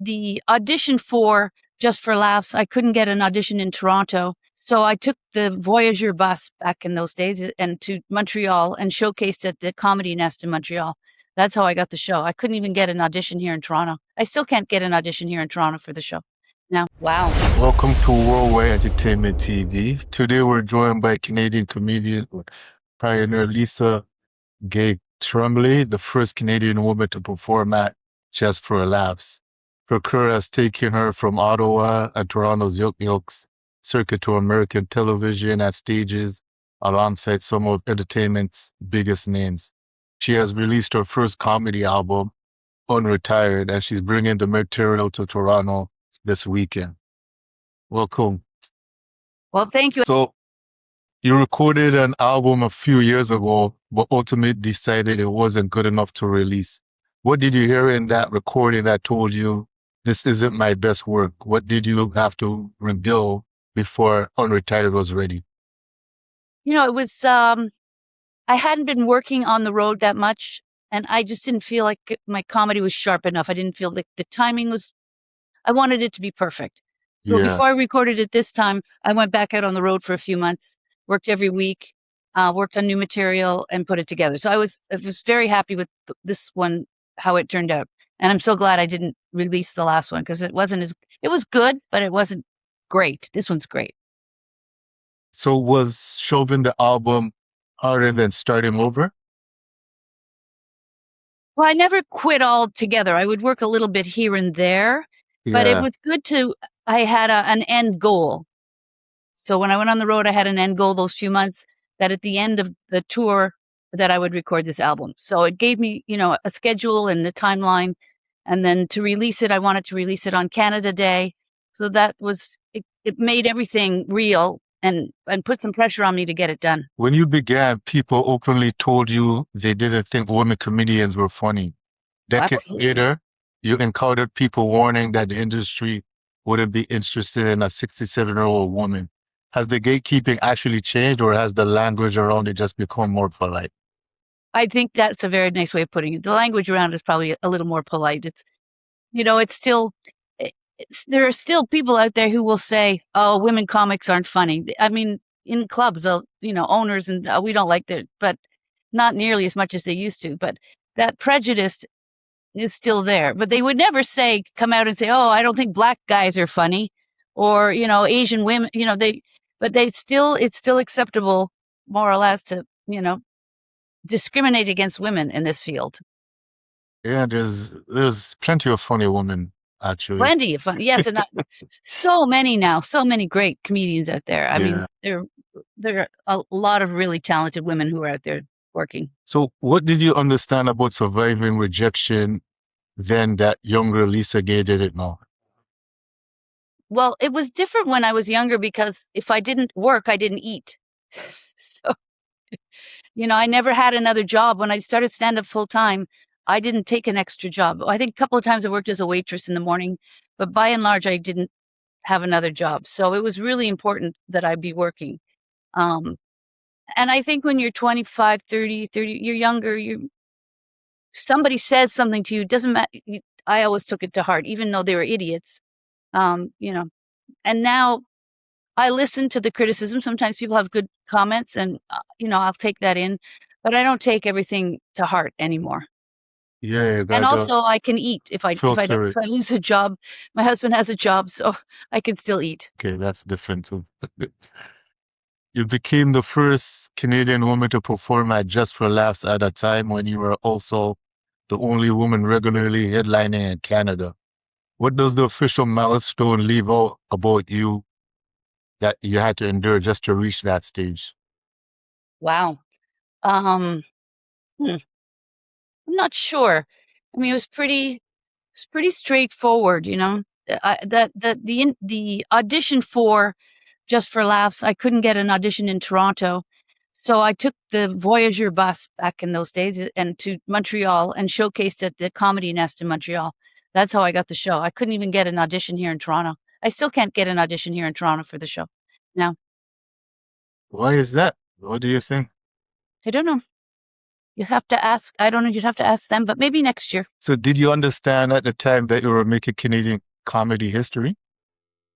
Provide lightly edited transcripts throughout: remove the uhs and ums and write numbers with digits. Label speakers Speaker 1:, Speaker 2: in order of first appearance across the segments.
Speaker 1: the audition for Just for Laughs, I couldn't get an audition in Toronto. So I took the Voyageur bus back in those days and to Montreal and showcased at the Comedy Nest in Montreal. That's how I got the show. I couldn't even get an audition here in Toronto. I still can't get an audition here in Toronto for the show. Now, wow.
Speaker 2: Welcome to Worldwide Entertainment TV. Today we're joined by Canadian comedian pioneer Lisa-Gay Tremblay, the first Canadian woman to perform at Just for Laughs. Her career has taken her from Ottawa and Toronto's Yuk Yuk's circuit to American television and stages alongside some of entertainment's biggest names. She has released her first comedy album, Unretired, and she's bringing the material to Toronto this weekend. Welcome.
Speaker 1: Well, thank you.
Speaker 2: So you recorded an album a few years ago, but ultimately decided it wasn't good enough to release. What did you hear in that recording that told you this isn't my best work? What did you have to rebuild before Unretired was ready?
Speaker 1: It was, I hadn't been working on the road that much, and I just didn't feel like my comedy was sharp enough. I didn't feel like the timing was, I wanted it to be perfect. So before I recorded it this time, I went back out on the road for a few months, worked every week, worked on new material and put it together. So I was very happy with this one, how it turned out. And I'm so glad I didn't release the last one because it was good, but it wasn't great. This one's great.
Speaker 2: So was shelving the album harder than starting over?
Speaker 1: Well, I never quit altogether. I would work a little bit here and there, but it was good I had an end goal. So when I went on the road, I had an end goal those few months that at the end of the tour that I would record this album. So it gave me, a schedule and a timeline. And then to release it, I wanted to release it on Canada Day. So that was, it made everything real and put some pressure on me to get it done.
Speaker 2: When you began, people openly told you they didn't think women comedians were funny. Decades later, you encountered people warning that the industry wouldn't be interested in a 67-year-old woman. Has the gatekeeping actually changed, or has the language around it just become more polite?
Speaker 1: I think that's a very nice way of putting it. The language around it is probably a little more polite. It's, it's still, there are still people out there who will say, "Oh, women comics aren't funny." I mean, in clubs, owners and we don't like that, but not nearly as much as they used to. But that prejudice is still there. But they would never come out and say, "Oh, I don't think black guys are funny," or Asian women. It's still acceptable, more or less, to discriminate against women in this field.
Speaker 2: Yeah, there's plenty of funny women, actually.
Speaker 1: Plenty of fun, yes, and so many now, so many great comedians out there. I mean, there are a lot of really talented women who are out there working.
Speaker 2: So what did you understand about surviving rejection then that younger Lisa-Gay didn't know?
Speaker 1: Well, it was different when I was younger because if I didn't work, I didn't eat. So, I never had another job. When I started stand-up full-time, I didn't take an extra job. I think a couple of times I worked as a waitress in the morning, but by and large, I didn't have another job. So it was really important that I be working. And I think when you're 25, 30, you're younger, somebody says something to you, doesn't matter. I always took it to heart, even though they were idiots. And now I listen to the criticism. Sometimes people have good comments and, I'll take that in, but I don't take everything to heart anymore.
Speaker 2: Yeah.
Speaker 1: And also I can eat if I lose a job. My husband has a job, so I can still eat.
Speaker 2: Okay, that's different too. You became the first Canadian woman to perform at Just for Laughs at a time when you were also the only woman regularly headlining in Canada. What does the official milestone leave out about you that you had to endure just to reach that stage?
Speaker 1: Wow. I'm not sure. I mean, it was pretty straightforward, the audition for Just for Laughs, I couldn't get an audition in Toronto. So I took the Voyageur bus back in those days and to Montreal and showcased at the Comedy Nest in Montreal. That's how I got the show. I couldn't even get an audition here in Toronto. I still can't get an audition here in Toronto for the show now.
Speaker 2: Why is that? What do you think?
Speaker 1: I don't know. You have to ask. I don't know. You'd have to ask them, but maybe next year.
Speaker 2: So did you understand at the time that you were making Canadian comedy history?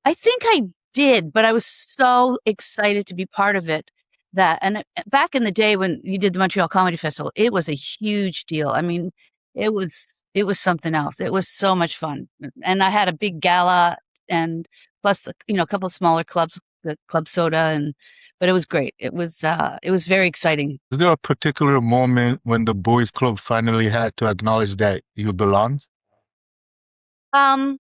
Speaker 1: I think I did, but I was so excited to be part of it that, and back in the day when you did the Montreal Comedy Festival, it was a huge deal. I mean, it was something else. It was so much fun, and I had a big gala, and plus, a couple of smaller clubs, the Club Soda, but it was great. It was very exciting.
Speaker 2: Is there a particular moment when the boys club finally had to acknowledge that you belonged?
Speaker 1: Um,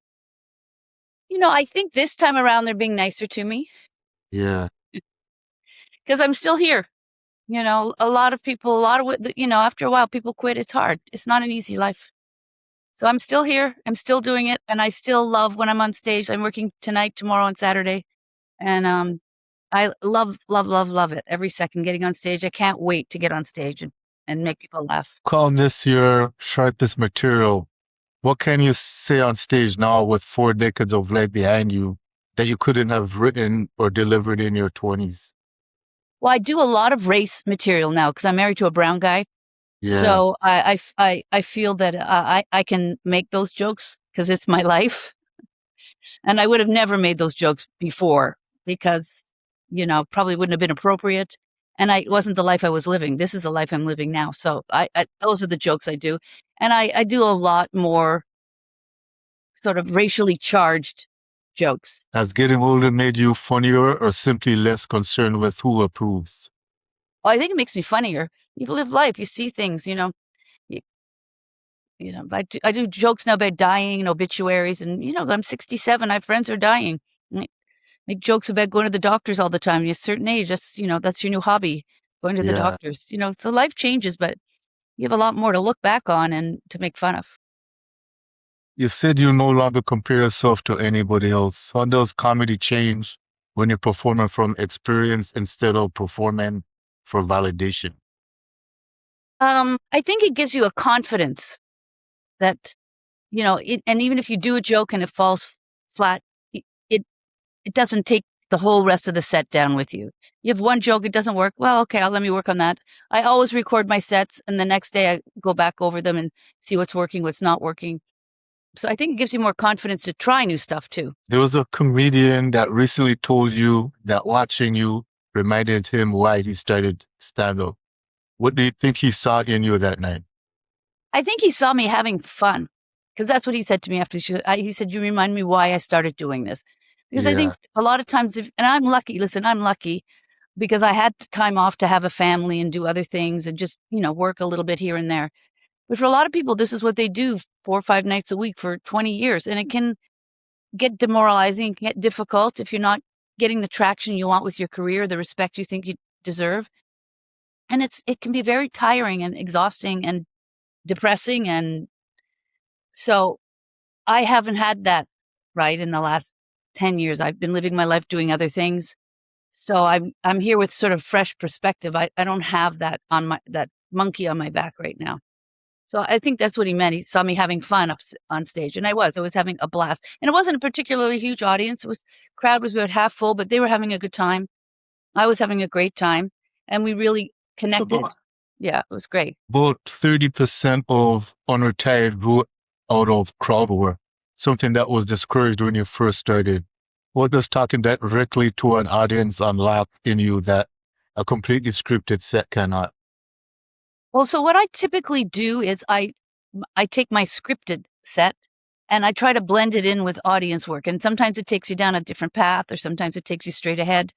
Speaker 1: I think this time around they're being nicer to me
Speaker 2: Yeah.
Speaker 1: because I'm still here. A lot of people, after a while, people quit. It's hard. It's not an easy life. So I'm still here. I'm still doing it, and I still love when I'm on stage. I'm working tonight, tomorrow, and Saturday, and I love, love, love, love it. Every second getting on stage. I can't wait to get on stage and make people laugh.
Speaker 2: Call this your sharpest material. What can you say on stage now with 4 decades of life behind you that you couldn't have written or delivered in your 20s?
Speaker 1: Well, I do a lot of race material now because I'm married to a brown guy.
Speaker 2: Yeah,
Speaker 1: So I feel that I can make those jokes because it's my life. And I would have never made those jokes before because, probably wouldn't have been appropriate. And it wasn't the life I was living. This is the life I'm living now. So those are the jokes I do. And I do a lot more sort of racially charged jokes.
Speaker 2: has getting older made you funnier or simply less concerned with who approves?
Speaker 1: Oh, I think it makes me funnier. You live life, you see things, you, I do jokes now about dying and obituaries. And, I'm 67. I have friends who are dying. Make jokes about going to the doctors all the time. You're a certain age, that's your new hobby, going to the
Speaker 2: Yeah.
Speaker 1: doctors. So life changes, but you have a lot more to look back on and to make fun of.
Speaker 2: You've said you no longer compare yourself to anybody else. How does comedy change when you're performing from experience instead of performing for validation?
Speaker 1: I think it gives you a confidence that, and even if you do a joke and it falls flat, it it doesn't take the whole rest of the set down with you. You have one joke, it doesn't work. Well, okay, let me work on that. I always record my sets, and the next day I go back over them and see what's working, what's not working. So I think it gives you more confidence to try new stuff too.
Speaker 2: There was a comedian that recently told you that watching you reminded him why he started stand-up. What do you think he saw in you that night?
Speaker 1: I think he saw me having fun because that's what he said to me after he said, "You remind me why I started doing this." Because I
Speaker 2: Yeah.
Speaker 1: think a lot of times, and I'm lucky, listen, I'm lucky because I had time off to have a family and do other things and just, work a little bit here and there. But for a lot of people, this is what they do 4 or 5 nights a week for 20 years. And it can get demoralizing, it can get difficult if you're not getting the traction you want with your career, the respect you think you deserve. And it can be very tiring and exhausting and depressing. And so I haven't had that right in the last 10 years. I've been living my life doing other things. So I'm here with sort of fresh perspective. I don't have that monkey on my back right now. So I think that's what he meant. He saw me having fun on stage, and I was having a blast. And it wasn't a particularly huge audience. Crowd was about half full, but they were having a good time. I was having a great time, and we really
Speaker 2: So
Speaker 1: connected. Yeah, it was great.
Speaker 2: about 30% of unretired grew out of crowd work, something that was discouraged when you first started. What does talking directly to an audience unlock in you that a completely scripted set cannot?
Speaker 1: Well, so what I typically do is I take my scripted set and I try to blend it in with audience work. And sometimes it takes you down a different path, or sometimes it takes you straight ahead.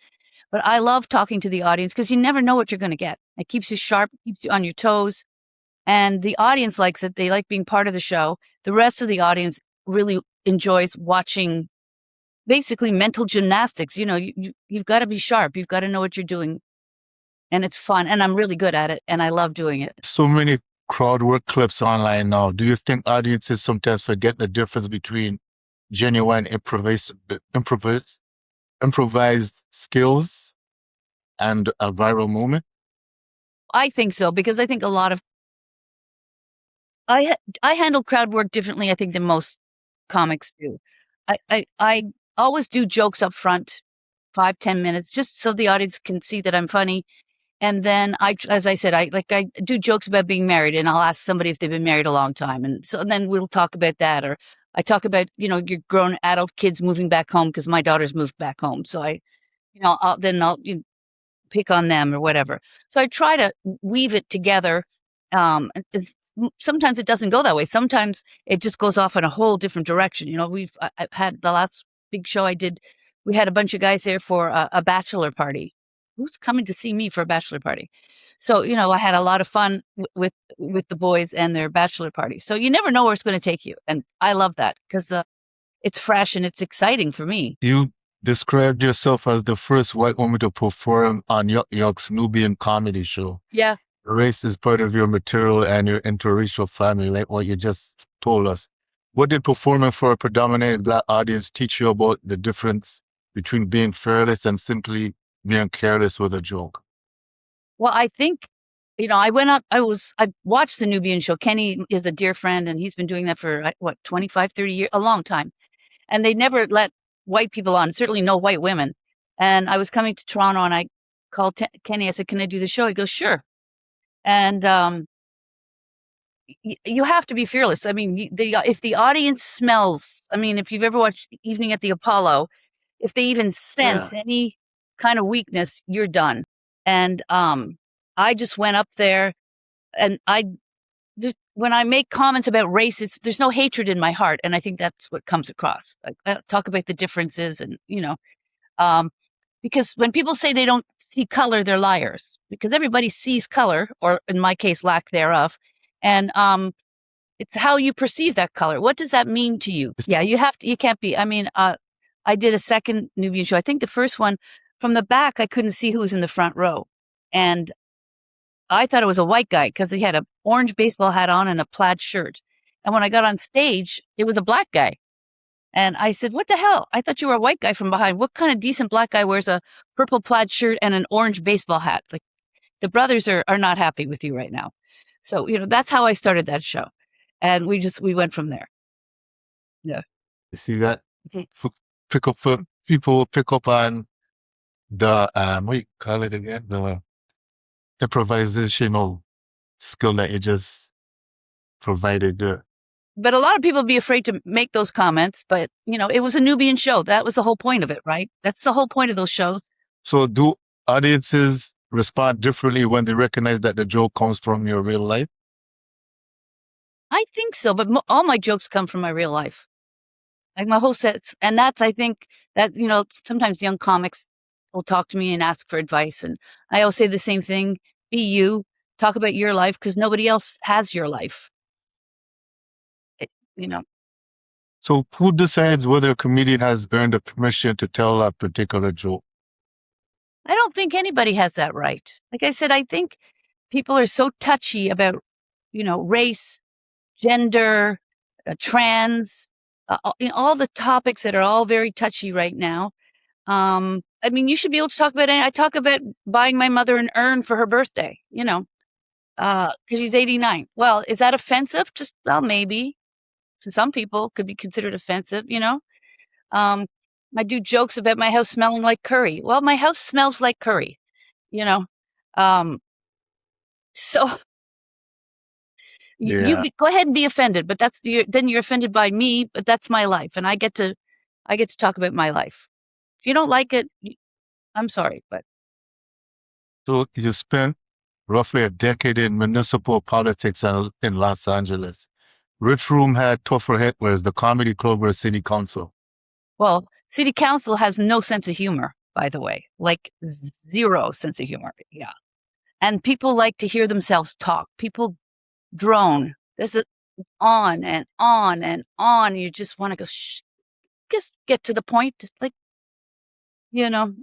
Speaker 1: But I love talking to the audience because you never know what you're going to get. It keeps you sharp, keeps you on your toes. And the audience likes it. They like being part of the show. The rest of the audience really enjoys watching basically mental gymnastics. You've got to be sharp. You've got to know what you're doing. And it's fun. And I'm really good at it. And I love doing it.
Speaker 2: So many crowd work clips online now. Do you think audiences sometimes forget the difference between genuine improvised skills and a viral moment?
Speaker 1: I think so because I think a lot of I handle crowd work differently, I think, than most comics do. I always do jokes up front, 5-10 minutes, just so the audience can see that I'm funny. And then as I said, I do jokes about being married, and I'll ask somebody if they've been married a long time. And so then we'll talk about that. Or I talk about, your grown adult kids moving back home because my daughter's moved back home. So I'll pick on them or whatever. So I try to weave it together. Sometimes it doesn't go that way. Sometimes it just goes off in a whole different direction. I've had the last big show I did. We had a bunch of guys there for a bachelor party. Who's coming to see me for a bachelor party? So, I had a lot of fun with the boys and their bachelor party. So you never know where it's going to take you. And I love that because it's fresh and it's exciting for me.
Speaker 2: You described yourself as the first white woman to perform on Yuck Yuck's Nubian comedy show.
Speaker 1: Yeah.
Speaker 2: Race is part of your material and your interracial family, like what you just told us. What did performing for a predominantly Black audience teach you about the difference between being fearless and simply being careless with a joke?
Speaker 1: Well, I think, I went up, I watched the Nubian show. Kenny is a dear friend, and he's been doing that for 25, 30 years, a long time. And they never let white people on, certainly no white women. And I was coming to Toronto, and I called Kenny. I said, "Can I do the show?" He goes, "Sure." And you have to be fearless. I mean, if the audience smells, if you've ever watched Evening at the Apollo, if they even sense any kind of weakness, you're done. And I just went up there, and when I make comments about race, there's no hatred in my heart, and I think that's what comes across. I talk about the differences, and because when people say they don't see color, they're liars, because everybody sees color, or in my case, lack thereof. And it's how you perceive that color. What does that mean to you? Yeah, you can't be. I did a second Nubian show. I think the first one, from the back, I couldn't see who was in the front row. And I thought it was a white guy because he had an orange baseball hat on and a plaid shirt. And when I got on stage, it was a Black guy. And I said, "What the hell? I thought you were a white guy from behind. What kind of decent Black guy wears a purple plaid shirt and an orange baseball hat?" Like, the brothers are not happy with you right now. So, that's how I started that show. And we went from there. Yeah.
Speaker 2: You see that? People pick up on the, what you call it again? The improvisational skill that you just provided there.
Speaker 1: But a lot of people be afraid to make those comments. But, it was a Nubian show. That was the whole point of it, right? That's the whole point of those shows.
Speaker 2: So do audiences respond differently when they recognize that the joke comes from your real life?
Speaker 1: I think so, but all my jokes come from my real life. Like my whole sets. And that's, I think that, sometimes young comics will talk to me and ask for advice. And I always say the same thing: be you, talk about your life, because nobody else has your life.
Speaker 2: So who decides whether a comedian has earned the permission to tell a particular joke?
Speaker 1: I don't think anybody has that right. Like I said, I think people are so touchy about, race, gender, trans, all the topics that are all very touchy right now. You should be able to talk about it. I talk about buying my mother an urn for her birthday, because she's 89. Well, is that offensive? Well, maybe. To some people, could be considered offensive, I do jokes about my house smelling like curry. Well, my house smells like curry, so you go ahead and be offended, but then you're offended by me, but that's my life, and I get to talk about my life. If you don't like it, I'm sorry, but.
Speaker 2: So you spent roughly a decade in municipal politics in Los Angeles. Which room had tougher hecklers, the comedy club or city council?
Speaker 1: Well, city council has no sense of humor, by the way, like zero sense of humor. Yeah. And people like to hear themselves talk. People drone. This is on and on and on. You just want to go, just get to the point. Like,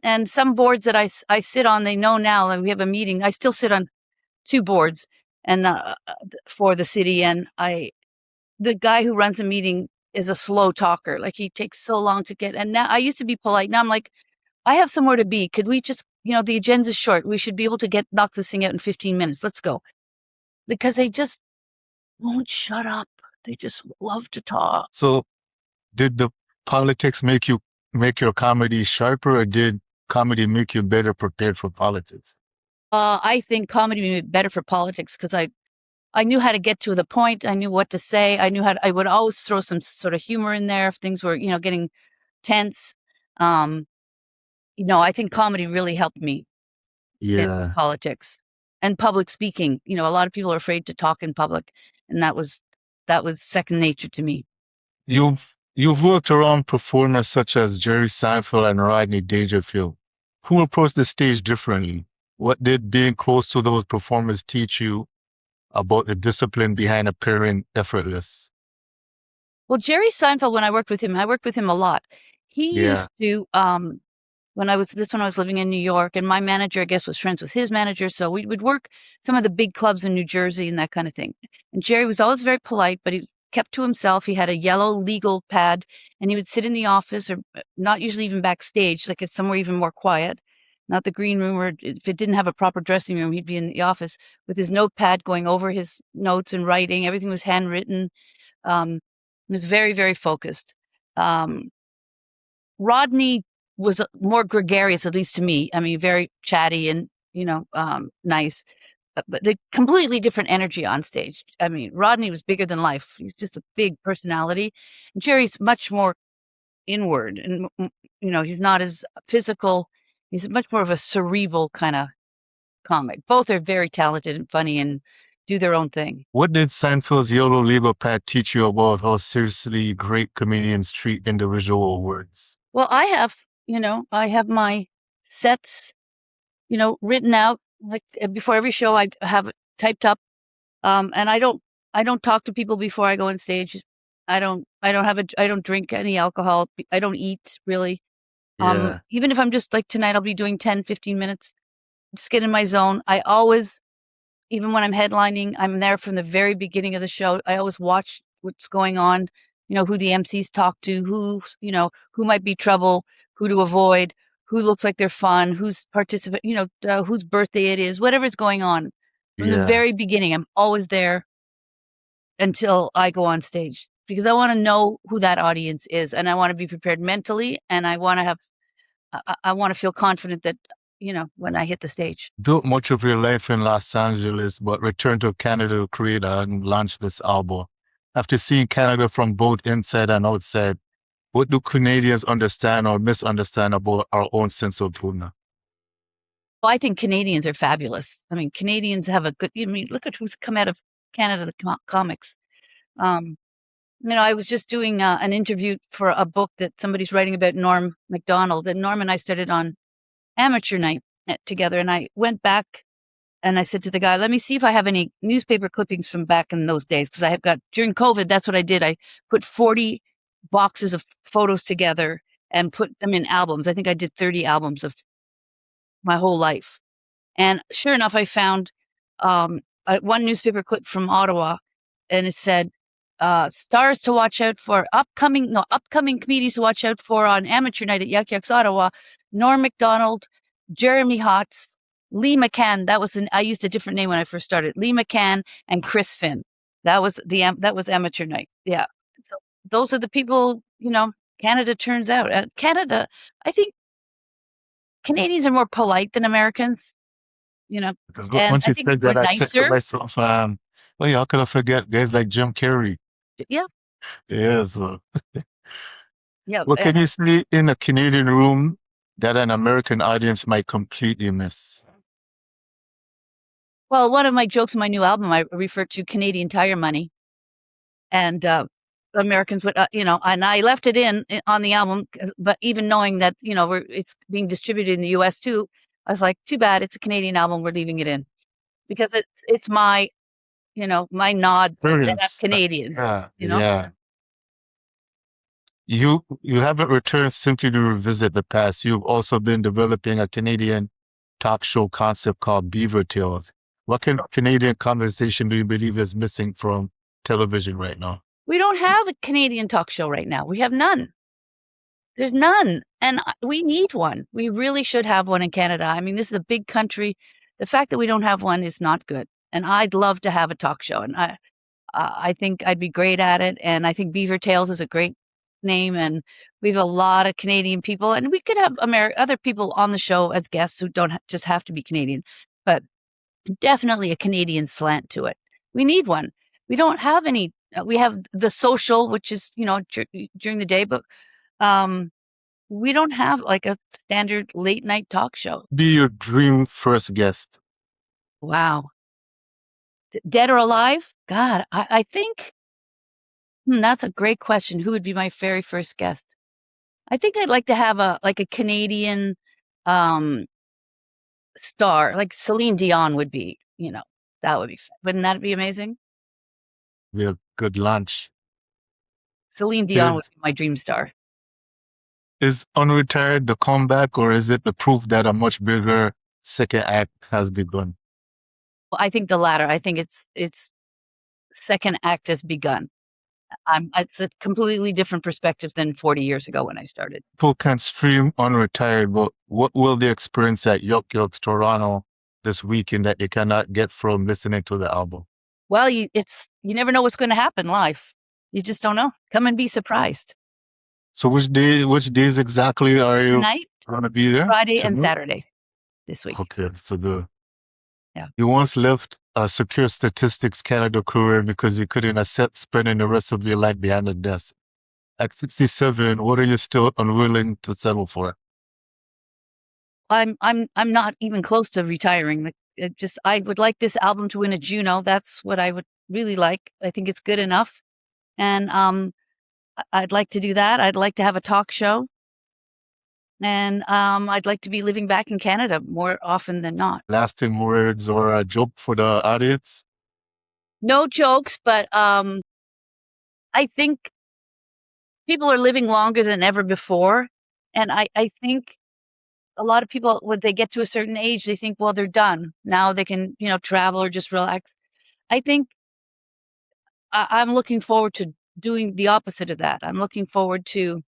Speaker 1: and some boards that I sit on, they know now that we have a meeting. I still sit on 2 boards and for the city. And the guy who runs the meeting is a slow talker. Like, he takes so long to get. And now I used to be polite. Now I'm like, I have somewhere to be. Could we just, the agenda's short. We should be able to knock this thing out in 15 minutes. Let's go. Because they just won't shut up. They just love to talk.
Speaker 2: So did the politics make your comedy sharper, or did comedy make you better prepared for politics?
Speaker 1: I think comedy made me better for politics because I knew how to get to the point. I knew what to say. I would always throw some sort of humor in there if things were, getting tense. Um, I think comedy really helped me in
Speaker 2: Yeah.
Speaker 1: politics and public speaking. A lot of people are afraid to talk in public, and that was second nature to me.
Speaker 2: You've worked around performers such as Jerry Seinfeld and Rodney Dangerfield, who approach the stage differently. What did being close to those performers teach you about the discipline behind appearing effortless?
Speaker 1: Well, Jerry Seinfeld, when I worked with him a lot. He
Speaker 2: Yeah,
Speaker 1: used to, when I was living in New York, and my manager, I guess, was friends with his manager, so we would work some of the big clubs in New Jersey and that kind of thing. And Jerry was always very polite, but he kept to himself. He had a yellow legal pad, and he would sit in the office, or not usually even backstage, like it's somewhere even more quiet, not the green room, or if it didn't have a proper dressing room, he'd be in the office with his notepad going over his notes and writing. Everything was handwritten. He was very, very focused. Um, Rodney was more gregarious, at least to me. I mean, very chatty and, nice, but a completely different energy on stage. I mean, Rodney was bigger than life. He's just a big personality. Jerry's much more inward and, he's not as physical. He's much more of a cerebral kind of comic. Both are very talented and funny and do their own thing.
Speaker 2: what did Seinfeld's yellow legal pad teach you about how seriously great comedians treat individual words?
Speaker 1: Well, I have my sets, written out like before every show. I have it typed up, and I don't talk to people before I go on stage. I don't drink any alcohol. I don't eat really.
Speaker 2: Yeah,
Speaker 1: Even if I'm just like tonight, I'll be doing 10, 15 minutes, just get in my zone. I always, even when I'm headlining, I'm there from the very beginning of the show. I always watch what's going on, who the MCs talk to, who might be trouble, who to avoid, who looks like they're fun, who's participant, whose birthday it is, whatever's going on. From the
Speaker 2: yeah.
Speaker 1: very beginning, I'm always there until I go on stage because I want to know who that audience is, and I want to be prepared mentally, and I want to I want to feel confident that, when I hit the stage.
Speaker 2: Built much of your life in Los Angeles, but returned to Canada to create and launch this album. After seeing Canada from both inside and outside, what do Canadians understand or misunderstand about our own sense of humor?
Speaker 1: Well, I think Canadians are fabulous. I mean, Canadians have a good. I mean, look at who's come out of Canada, the comics. Um, I was just doing an interview for a book that somebody's writing about Norm Macdonald, and Norm and I started on amateur night together. And I went back and I said to the guy, "Let me see if I have any newspaper clippings from back in those days, because I have got during COVID. That's what I did. I put 40 boxes of photos together and put them in albums. I think I did 30 albums of my whole life." And sure enough, I found one newspaper clip from Ottawa, and it said, "Stars to watch out for upcoming comedians to watch out for on amateur night at Yuck Yucks Ottawa: Norm Macdonald, Jeremy Hotz, Lee McCann." I used a different name when I first started. Lee McCann and Chris Finn. That was amateur night. Yeah. So those are the people. Canada turns out. Canada, I think Canadians are more polite than Americans,
Speaker 2: Because
Speaker 1: and
Speaker 2: once
Speaker 1: I
Speaker 2: you
Speaker 1: think
Speaker 2: said
Speaker 1: we're
Speaker 2: that, I said to
Speaker 1: nicer.
Speaker 2: myself, well, how could I forget guys like Jim Carrey?
Speaker 1: Yeah,
Speaker 2: Yeah, so
Speaker 1: yeah.
Speaker 2: what can you see in a Canadian room that an American audience might completely miss?
Speaker 1: Well, one of my jokes in my new album, I refer to Canadian Tire Money, and Americans would, and I left it on the album, but even knowing that, it's being distributed in the U.S. too, I was like, too bad, it's a Canadian album, we're leaving it in because it's my, my nod that I'm
Speaker 2: Experience.
Speaker 1: Canadian,
Speaker 2: Yeah,
Speaker 1: you know.
Speaker 2: yeah. You haven't returned simply to revisit the past. You've also been developing a Canadian talk show concept called Beaver Tales. What kind of Canadian conversation do you believe is missing from television right now?
Speaker 1: We don't have a Canadian talk show right now. We have none. There's none, and we need one. We really should have one in Canada. I mean, this is a big country. The fact that we don't have one is not good, and I'd love to have a talk show, and I think I'd be great at it, and I think Beaver Tales is a great name, and we have a lot of Canadian people, and we could have other people on the show as guests who don't just have to be Canadian, but definitely a Canadian slant to it. We need one. We don't have any. We have The Social, which is, during the day, but we don't have like a standard late night talk show.
Speaker 2: Be your dream first guest.
Speaker 1: Wow. Dead or alive? God, I think that's a great question. Who would be my very first guest? I think I'd like to have a Canadian star, like Celine Dion would be, that would be fun. Wouldn't that be amazing?
Speaker 2: Be a good lunch.
Speaker 1: Celine Dion would be my dream star.
Speaker 2: Is Unretired the comeback, or is it the proof that a much bigger second act has begun?
Speaker 1: Well, I think the latter. I think it's second act has begun. It's a completely different perspective than 40 years ago when I started.
Speaker 2: People can stream Unretired, but what will they experience at Yuck Yucks Toronto this weekend that they cannot get from listening to the album?
Speaker 1: Well, you never know what's going to happen live. You just don't know. Come and be surprised.
Speaker 2: So which days exactly are you
Speaker 1: Tonight,
Speaker 2: going to be there?
Speaker 1: Friday and Saturday this week.
Speaker 2: Okay, so
Speaker 1: Yeah.
Speaker 2: You once left a Secure Statistics Canada career because you couldn't accept spending the rest of your life behind a desk. At 67, what are you still unwilling to settle for?
Speaker 1: I'm not even close to retiring. I would like this album to win a Juno. That's what I would really like. I think it's good enough, and I'd like to do that. I'd like to have a talk show, and I'd like to be living back in Canada more often than not.
Speaker 2: Lasting words or a joke for the audience?
Speaker 1: No jokes, but I think people are living longer than ever before, and I think a lot of people, when they get to a certain age, they think, well, they're done. Now they can, travel or just relax. I think I'm looking forward to doing the opposite of that. I'm looking forward to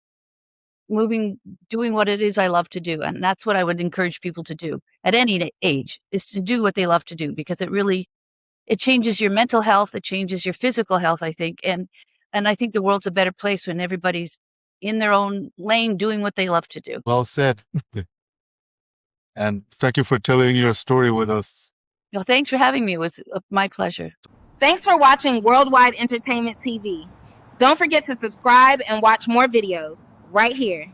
Speaker 1: doing what it is I love to do. And that's what I would encourage people to do at any age, is to do what they love to do, because it changes your mental health. It changes your physical health, I think. And I think the world's a better place when everybody's in their own lane doing what they love to do.
Speaker 2: Well said. And thank you for telling your story with us.
Speaker 1: Well, thanks for having me. It was my pleasure.
Speaker 3: Thanks for watching Worldwide Entertainment TV. Don't forget to subscribe and watch more videos right here.